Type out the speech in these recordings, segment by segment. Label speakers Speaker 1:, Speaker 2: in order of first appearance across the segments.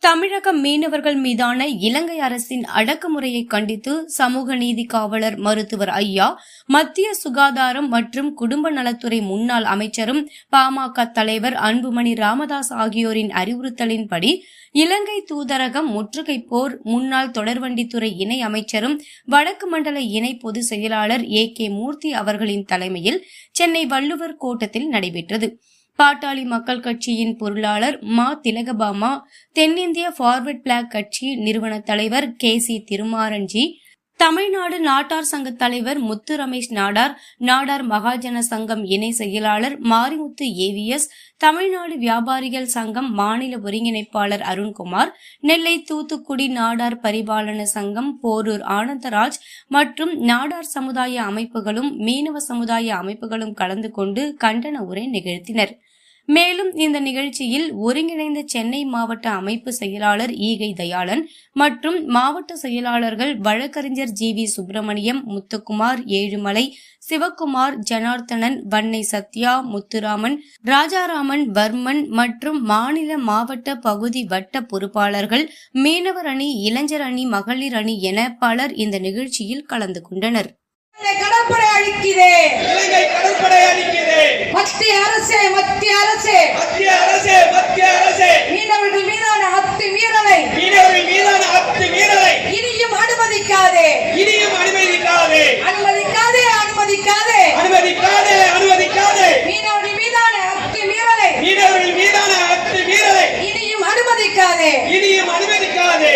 Speaker 1: தமிழக மீனவர்கள் மீதான இலங்கை அரசின் அடக்குமுறையை கண்டித்து சமூக நீதி காவலர் மருத்துவர் ஐயா, மத்திய சுகாதாரம் மற்றும் குடும்ப நலத்துறை முன்னாள் அமைச்சரும் பாமக தலைவர் அன்புமணி ராமதாஸ் ஆகியோரின் அறிவுறுத்தலின்படி இலங்கை தூதரகம் முற்றுகை போர் முன்னாள் தொடர்வண்டித்துறை இணை அமைச்சரும் வடக்கு மண்டல இணை பொதுச் செயலாளர் A.K. மூர்த்தி அவர்களின் தலைமையில் சென்னை வள்ளுவர் கோட்டத்தில் நடைபெற்றது. பாட்டாளி மக்கள் கட்சியின் பொருளாளர் மா. திலகபாமா, தென்னிந்திய ஃபார்வர்ட் பிளாக் கட்சி நிறுவன தலைவர் K.C. திருமாறன்ஜி, தமிழ்நாடு நாட்டார் சங்க தலைவர் முத்து ரமேஷ் நாடார், நாடார் மகாஜன சங்கம் இணை செயலாளர் மாரிமுத்து AVS, தமிழ்நாடு வியாபாரிகள் சங்கம் மாநில ஒருங்கிணைப்பாளர் அருண்குமார், நெல்லை தூத்துக்குடி நாடார் பரிபாலன சங்கம் போரூர் ஆனந்தராஜ் மற்றும் நாடார் சமுதாய அமைப்புகளும் மீனவ சமுதாய அமைப்புகளும் கலந்து கொண்டு கண்டன உரை நிகழ்த்தினர். மேலும் இந்த நிகழ்ச்சியில் ஒருங்கிணைந்த சென்னை மாவட்ட அமைப்பு செயலாளர் ஈகை தயாளன் மற்றும் மாவட்ட செயலாளர்கள் வழக்கறிஞர் G.V. சுப்பிரமணியம், முத்துக்குமார், ஏழுமலை, சிவக்குமார், ஜனார்த்தனன், வன்னை சத்யா, முத்துராமன், ராஜாராமன், வர்மன் மற்றும் மாநில மாவட்ட பகுதி வட்ட பொறுப்பாளர்கள், மீனவர் அணி, இளைஞர் அணி, மகளிர் அணி என பலர் இந்த நிகழ்ச்சியில் கலந்து கொண்டனர்.
Speaker 2: கடற்படை அழிக்கிறேன்,
Speaker 3: இலங்கை கடற்படை அழிக்கிறேன்.
Speaker 2: மத்திய அரசே, மத்திய அரசே,
Speaker 3: மத்திய அரசே, மத்திய அரசே,
Speaker 2: மீனவர்கள் மீதான அத்துமீறலை,
Speaker 3: மீனவர்கள் மீதான அத்துமீறலை
Speaker 2: இனியும் அனுமதிக்காதே,
Speaker 3: இனியும் அனுமதிக்காதே,
Speaker 2: அனுமதிக்காதே, அனுமதிக்காதே,
Speaker 3: அனுமதிக்காதே, அனுமதிக்காதே,
Speaker 2: மீனவர்கள் மீதான அத்துமீறலை,
Speaker 3: மீனவர்கள் மீதான அத்துமீறலை
Speaker 2: இனியும் அனுமதிக்காதே,
Speaker 3: இனியும் அனுமதிக்காதே.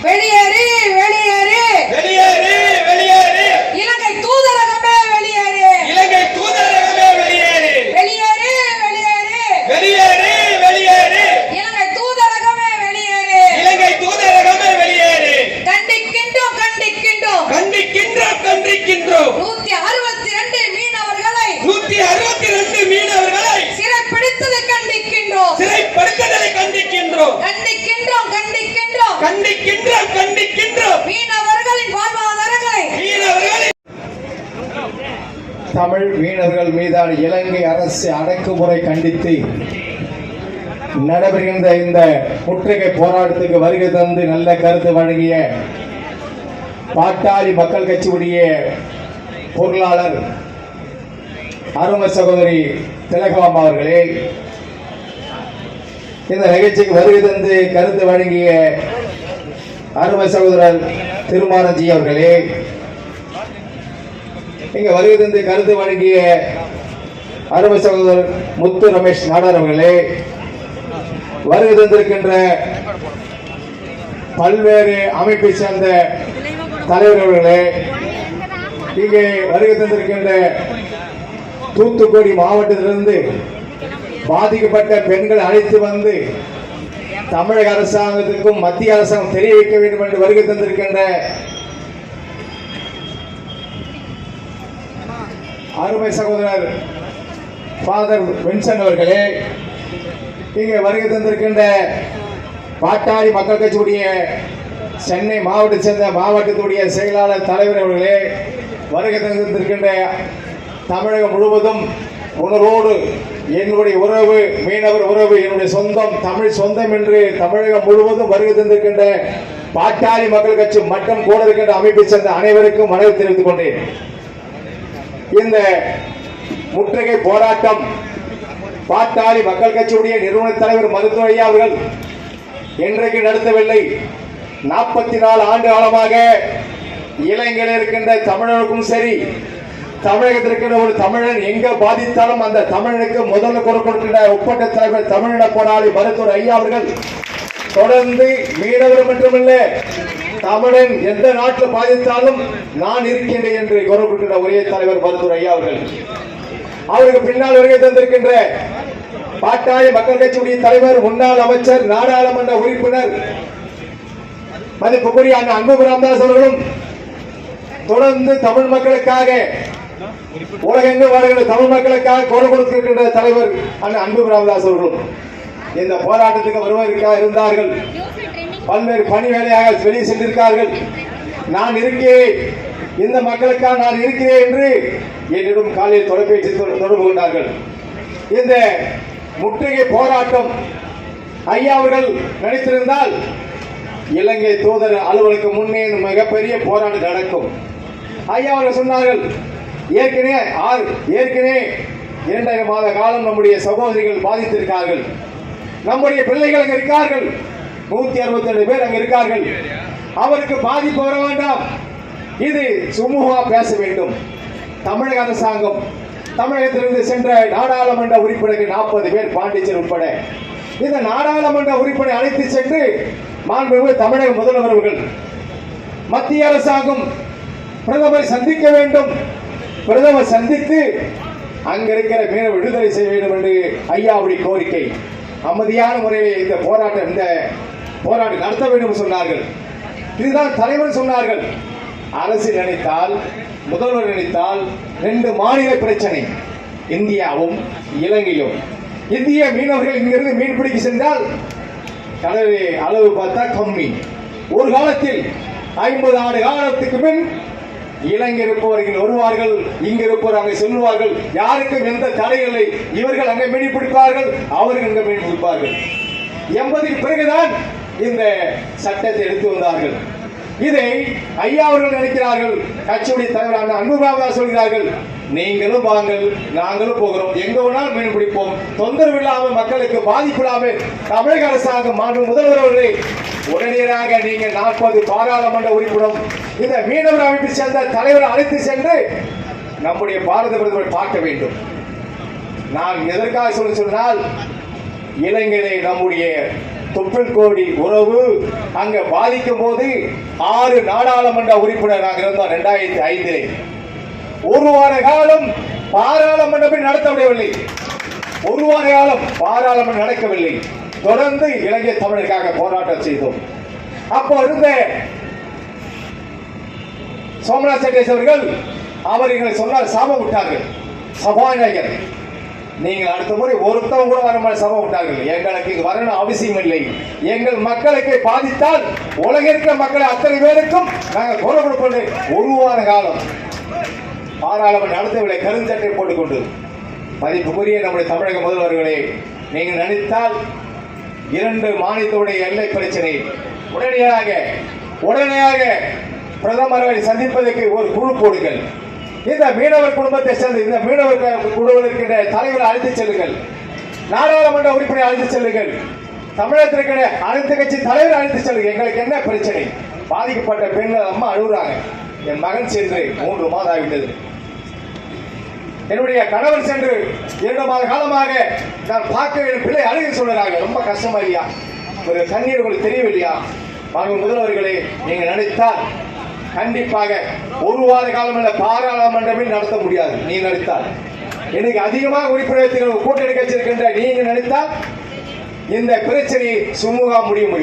Speaker 2: வெளியேறு, வெளியேறு,
Speaker 3: வெளியேறு, வெளியேறு,
Speaker 2: இலங்கை தூதரகமே வெளியேறு,
Speaker 3: இலங்கை தூதரகமே வெளியேறு,
Speaker 2: வெளியேறு, வெளியேறு,
Speaker 3: வெளியேறு, வெளியேறு,
Speaker 2: இலங்கை தூதரகமே வெளியேறு,
Speaker 3: இலங்கை தூதரகமே வெளியேறு.
Speaker 2: கண்டிக்கின்றோம், கண்டிக்கின்றோம்,
Speaker 3: கண்டிக்கின்றோம், கண்டிக்கின்றோம்.
Speaker 2: 162 மீனவர்களை
Speaker 3: 162 மீனவர்களை
Speaker 2: சிறைப்பிடித்ததை கண்டிக்கின்றோம்,
Speaker 3: சிறைப்படுத்துதலை கண்டிக்கின்றோம்,
Speaker 2: கண்டிக்கின்றோம், கண்டிக்கின்றோம்,
Speaker 3: கண்டிக்கின்றோம், கண்டிக்கின்றோம்.
Speaker 2: மீனவர்களின் வாழ்வாதாரங்களை
Speaker 3: மீனவர்களின்
Speaker 4: தமிழ் மீனவர்கள் மீதான இலங்கை அரசு அடக்குமுறை கண்டித்து நடைபெறுகின்ற இந்த முற்றுகை போராட்டத்துக்கு வருகை தந்து நல்ல கருத்து வழங்கிய பாட்டாளி மக்கள் கட்சியுடைய பொருளாளர் அருமை சகோதரி திலகபாமா அவர்களே, இந்த நிகழ்ச்சிக்கு வருகை தந்து கருத்து வழங்கிய அருமை சகோதரர் திருமாரஞ்சி அவர்களே, இங்க வருகை தந்து கருத்து வழங்கிய அருமை சகோதரர் முத்து ரமேஷ் நாடார் அவர்களே, வருகை தந்திருக்கின்ற பல்வேறு அமைப்பை சேர்ந்த தலைவர்களே, இங்கே வருகை தந்திருக்கின்ற தூத்துக்குடி மாவட்டத்திலிருந்து பாதிக்கப்பட்ட பெண்கள் அழைத்து வந்து தமிழக அரசாங்கத்திற்கும் மத்திய அரசாங்கம் தெரிய வைக்க வேண்டும் என்று வருகை தந்திருக்கின்ற அருமை சகோதரர் ஃபாதர் வின்சென்ட் அவர்களே, இங்கே வருகை தந்திருக்கின்ற பாட்டாளி மக்கள் கட்சியுடைய சென்னை மாவட்டத்தை சேர்ந்த மாவட்டத்துடைய செயலாளர் தலைவர் அவர்களே, வருகை தந்திருக்கின்ற தமிழகம் முழுவதும் உணர்வோடு என்னுடைய உறவு மீனவர் உறவு என்னுடைய சொந்தம் தமிழ் சொந்தம் என்று தமிழகம் முழுவதும் வருகை தந்திருக்கின்ற பாட்டாளி மக்கள் கட்சி மற்றும் கூட இருக்கின்ற அமைப்பை சேர்ந்த அனைவருக்கும் வணக்கம் தெரிவித்துக் கொண்டேன். இந்த முற்றுகை போராட்டம் பாட்டாளி மக்கள் கட்சியுடைய நிறுவன தலைவர் மருத்துவர் ஐயா அவர்கள் இன்றைக்கு நடத்தவில்லை. 44 ஆண்டு காலமாக இலங்கையில் இருக்கின்ற தமிழர்களுக்கும் சரி, தமிழகத்தில் இருக்கின்ற ஒரு தமிழன் எங்க பாதித்தாலும் அந்த தமிழனுக்கு முதல்ல குரல் கொடுக்கின்ற ஒப்பற்ற தலைவர் தமிழின போராளி மருத்துவர் ஐயா அவர்கள் தொடர்ந்து மீனவர் மட்டுமல்ல தமிழன் எந்த நாட்டில் பாதித்தாலும் நான் இருக்கின்றேன் என்று குரல் கொடுக்கின்ற ஒரே தலைவர் மருத்துவர் ஐயா அவர்கள். அவருக்கு பின்னால் வருகை தந்திருக்கின்ற பாட்டாளி மக்கள் கட்சியுடைய தலைவர் முன்னாள் அமைச்சர் நாடாளுமன்ற உறுப்பினர் மதிப்புக்குரிய அன்புமணி ராமதாஸ் அவர்களும் தொடர்ந்து தமிழ் மக்களுக்காக உலகெங்கு வாழ்கின்ற தமிழ் மக்களுக்காக குரல் கொடுக்கின்ற தலைவர் அன்புமணி ராமதாஸ் அவர்களும் இந்த போராட்டத்துக்கு வருவதற்காக இருந்தார்கள். பல்வேறு பணி வேலையாக வெளியே சென்றிருக்கார்கள். நான் இருக்கிறேன், இந்த மக்களுக்காக நான் இருக்கிறேன் என்று என்னிடம் காலையில் தொலைபேசி தொடர்பு கொண்டார்கள். இந்த முற்றுகை போராட்டம் ஐயா அவர்கள் நினைத்திருந்தால் இலங்கை தூதர் அலுவலுக்கு முன்னே மிகப்பெரிய போராட்டம் நடக்கும். ஐயா அவர்கள் சொன்னார்கள், ஏற்கனவே 2 மாத காலம் நம்முடைய சகோதரிகள் பாதித்திருக்கார்கள், நம்முடைய பிள்ளைகள் அங்க இருக்கார்கள், 162 பேர் அங்க இருக்கார்கள், அவருக்கு பாதிப்பு வர வேண்டாம், இது சுமூகமா பேச வேண்டும். தமிழக அரசாங்கம் தமிழகத்திலிருந்து சென்ற நாடாளுமன்ற உறுப்பினர்கள் 40 பேர் பாண்டிச்சேரி உட்பட இந்த நாடாளுமன்ற உறுப்பினர் அழைத்து சென்று மாண்புமிகு தமிழக முதல்வர் அவர்கள் மத்திய அரசாங்கம் பிரதமரை சந்திக்க வேண்டும், பிரதமர் சந்தித்து அங்க இருக்கிற மீனவ விடுதலை செய்ய வேண்டும் என்று ஐயாவுடைய கோரிக்கை. அமைதியான முறையில் இந்த போராட்டம் நடத்த வேண்டும் சொன்னார்கள். இதுதான் தலைவர் சொன்னார்கள். அரசு நினைத்தால், முதல்வர் நினைத்தால் 2 மாநில பிரச்சனை, இந்தியாவும் இலங்கையும். இந்திய மீனவர்கள் இங்கிருந்து மீன்பிடிக்க சென்றால் கடலை அளவு பார்த்தா கம்மி. ஒரு காலத்தில் 50 ஆண்டு காலத்துக்கு பின் இலங்கை இருப்பவர்கள் வருவார்கள், இங்க இருப்பவர் அங்கே செல்வார்கள், யாருக்கும் எந்த தடைகளை, இவர்கள் அங்கே மீன் பிடிப்பார்கள், அவர்கள் அங்கே மீன் பிடிப்பார்கள். 80க்கு பிறகுதான் இந்த சட்டத்தை எடுத்து வந்தார்கள். இதை ஐயா அவர்கள் நினைக்கிறார்கள். கட்சியுடைய தலைவரான அன்புராமதாஸ் சொல்கிறார்கள், நீங்களும் வாங்கள், நாங்களும் போகிறோம், எங்க வேணாலும் மீன் பிடிப்போம், தொந்தரவு இல்லாமல், மக்களுக்கு பாதிப்பு இல்லாமல். தமிழக அரசாங்கம் மாண்பு முதல்வர் அவர்களை உடனடியாக நீங்கள் 40 பாராளுமன்ற உறுப்பினர் இந்த மீனவர் அமைப்பை சேர்ந்த தலைவரை அழைத்து சென்று நம்முடைய பாரத பிரதமரை பார்க்க வேண்டும். நான் எதற்காக சொன்னால், இலங்கையிலே நம்முடைய தொப்புள் கோடி உறவு அங்க பாதிக்கும் போது 6 நாடாளுமன்ற உறுப்பினராக இருந்தோம். 2005 ஒரு வார காலம் பாராளுமன்றமே நடத்த முடியவில்லை. ஒரு வார காலம் பாராளுமன்றம் நடக்கவில்லை. தொடர்ந்து இலங்கை தமிழருக்காக போராட்டம் செய்தோம். அப்போ இருந்த சோமநாத் செட்டேஸ் அவர்களை சொன்னார், சபை விட்டார்கள். சபாநாயகர், நீங்கள் அடுத்த முறை ஒருத்தவங்க கூட வர மாதிரி சபை விட்டார்கள். எங்களுக்கு இங்கு வரணும் அவசியம் இல்லை. எங்கள் மக்களுக்கு பாதித்தால் உலக இருக்கிற மக்களை அத்தனை பேருக்கும் நாங்கள் குரல் கொடுப்போம். ஒரு வார காலம் பாராளுமன்ற நடத்தவில்லை. கருஞ்சட்டை போட்டுக்கொண்டு. மதிப்புக்குரிய நம்முடைய தமிழக முதல்வர்களே, நீங்கள் நினைத்தால் 2 மாநிலத்துடைய எல்லை பிரச்சனை உடனடியாக பிரதமரை சந்திப்பதற்கு ஒரு குழு போடுங்கள். இந்த மீனவர் குடும்பத்தை சேர்ந்து இந்த மீனவர் குழுவில் இருக்கின்ற தலைவரை அழைத்து செல்லுங்கள், நாடாளுமன்ற உறுப்பினர் அழைத்து செல்லுங்கள், தமிழகத்தில் இருக்கிற அனைத்து கட்சி தலைவர் அழைத்து செல்லுங்கள். எங்களுக்கு என்ன பிரச்சனை? பாதிக்கப்பட்ட பெண்கள் அம்மா அழுகுறாங்க. என் மகன் சென்று 3 மாதம் ஆகிவிட்டது. என்னுடைய கணவர் சென்று 2 மாத காலமாக நான் பார்க்க என் பிள்ளை அழுகை சொல்றாங்க. ரொம்ப கஷ்டமா இல்லையா? ஒரு கண்ணீர் உங்களுக்கு தெரியவில்லையா? முதல்வர்களே, நீங்க நினைத்தால் கண்டிப்பாக ஒரு வார காலம் பாராளுமன்றமே நடத்த முடியாது. நீ நினைத்தால், எனக்கு அதிகமாக உறுப்பினர் கூட்டணி கட்சி இருக்கின்ற நீங்க நினைத்தால் இந்த பிரச்சனையை சுமூகா முடியும்.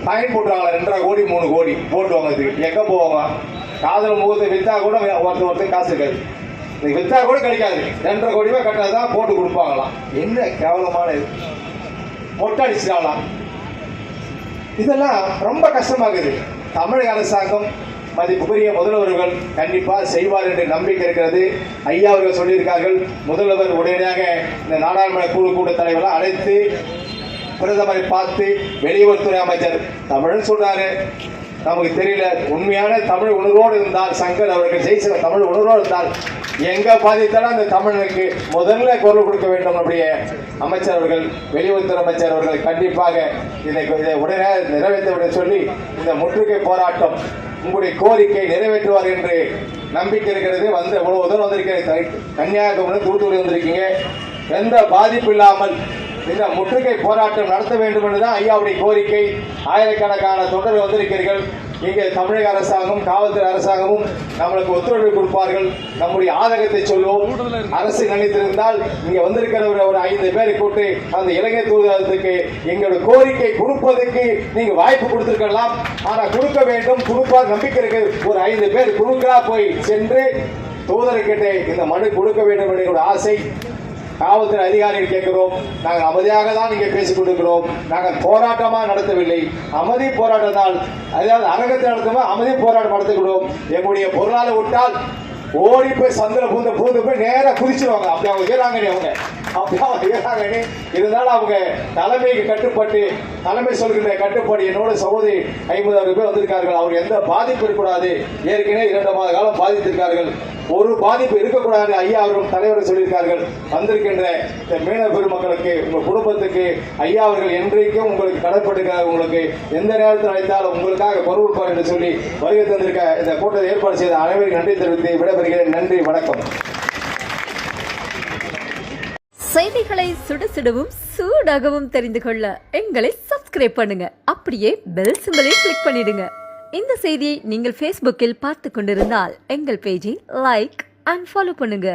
Speaker 4: பயன் போட்டுவாங்க 2.5 கோடி 3 கோடி போட்டுவாங்க. எங்க போவாங்க? காதல் முகத்தை வித்தா கூட ஒருத்தர் காசு இருக்காது. வித்தா கூட கிடைக்காது. 2.5 கோடி ரூபாய் கட்டாதான் போட்டு கொடுப்பாங்களாம். என்ன கேவலமான மொட்டை அடிச்சுக்கலாம். இதெல்லாம் ரொம்ப கஷ்டமாகுது. தமிழக அரசாங்கம் மதிப்புக்குரிய முதல்வர்கள் கண்டிப்பாக செய்வார் என்று நம்பிக்கை இருக்கிறது. ஐயா அவர்கள் சொல்லியிருக்கார்கள், முதல்வர் உடனடியாக இந்த நாடாளுமன்ற குழு கூட்ட தலைவரை அழைத்து பிரதமரை பார்த்து, வெளியுறவுத்துறை அமைச்சர் தமிழ்னு சொல்றாரு, நமக்கு தெரியல. உண்மையான தமிழ் உணர்வோடு இருந்தால், சங்கர் அவர்கள் ஜெயிச்ச தமிழ் உணர்வோடு இருந்தால், எங்க பாதித்தாலும் அந்த தமிழனுக்கு முதல்ல குரல் கொடுக்க வேண்டும். நம்முடைய அமைச்சர் அவர்கள், வெளியுறவுத்துறை அமைச்சர் அவர்கள் கண்டிப்பாக இதை உடனே நிறைவேற்ற சொல்லி இந்த முற்றுகை போராட்டம் உங்களுடைய கோரிக்கை நிறைவேற்றுவார் என்று நம்பிக்கை இருக்கிறது. இவ்வளவு தூரம் வந்திருக்கிற கன்னியாகுமரி, தூத்துக்குடி வந்திருக்கீங்க. எந்த பாதிப்பு இல்லாமல் இந்த முற்றுகை போராட்டம் நடத்த வேண்டும் என்றுதான் ஐயாவுடைய கோரிக்கை. ஆயிரக்கணக்கான தொண்டர்கள் வந்திருக்கிறீர்கள். இங்கே தமிழக அரசாங்கம், காவல்துறை அரசாங்கமும் நம்மளுக்கு ஒத்துழைப்பு கொடுப்பார்கள். நம்முடைய ஆதங்கத்தை சொல்லுவோம். அரசு நினைத்திருந்தால் இங்க வந்திருக்கிற ஒரு 5 பேரை கூட்டு அந்த இலங்கை தூதரகத்துக்கு எங்களுடைய கோரிக்கை கொடுப்பதற்கு நீங்க வாய்ப்பு கொடுத்திருக்கலாம். ஆனா கொடுக்க வேண்டும், கொடுப்பார் நம்பிக்கை இருக்கு. ஒரு 5 பேர் குழுக்களா போய் சென்று தூதர்கிட்ட இந்த மனு கொடுக்க வேண்டும் என்ற ஆசை. காவல்துறை அதிகாரிகள் கேட்கிறோம், நாங்கள் அமைதியாக தான் இங்கே பேசிக் கொண்டிருக்கிறோம். நாங்கள் போராட்டமாக நடத்தவில்லை, அமைதி போராட்டம் தான். அதாவது அரங்கத்தை நடத்தும் அமைதி போராட்டம் நடத்திக்கிறோம். எங்களுடைய பொருளாளர் விட்டால் ஓடி போய் சந்திர பூந்து போய் நேராக குதிச்சிருவாங்க. அப்படி அவங்க செய்யறாங்க. அவங்க அப்பதான் இருக்காங்க. இருந்தாலும் அவங்க தலைமைக்கு கட்டுப்பட்டு தலைமை சொல்கின்ற கட்டுப்பாடு என்னோட சகோதரி 50,000 பேர் வந்திருக்கார்கள். அவர் எந்த பாதிப்பு இருக்கக்கூடாது. ஏற்கனவே 2 மாத காலம் பாதித்திருக்கார்கள். ஒரு பாதிப்பு இருக்கக்கூடாது ஐயா அவர்கள் தலைவர் சொல்லியிருக்கார்கள். வந்திருக்கின்ற இந்த மீனவ பெருமக்களுக்கு உங்கள் குடும்பத்துக்கு ஐயா அவர்கள் என்றைக்கும் உங்களுக்கு கடற்பட்டிருக்காங்க. உங்களுக்கு எந்த நேரத்தில் அழைத்தாலும் உங்களுக்காக பொறுப்பார் என்று சொல்லி வருகை தந்திருக்க இந்த கூட்டத்தை ஏற்பாடு செய்த அனைவரும் நன்றி தெரிவித்து விடைபெறுகிறேன். நன்றி, வணக்கம்.
Speaker 5: செய்திகளை சுட சுடவும் சூடாகவும் தெரிந்து கொள்ள எங்களை சப்ஸ்கிரைப் பண்ணுங்க. அப்படியே பெல் சிம்பலை கிளிக் பண்ணிடுங்க. இந்த செய்தியை நீங்கள் Facebookல் பார்த்து கொண்டிருந்தால் எங்கள் பேஜை லைக் அண்ட் ஃபாலோ பண்ணுங்க.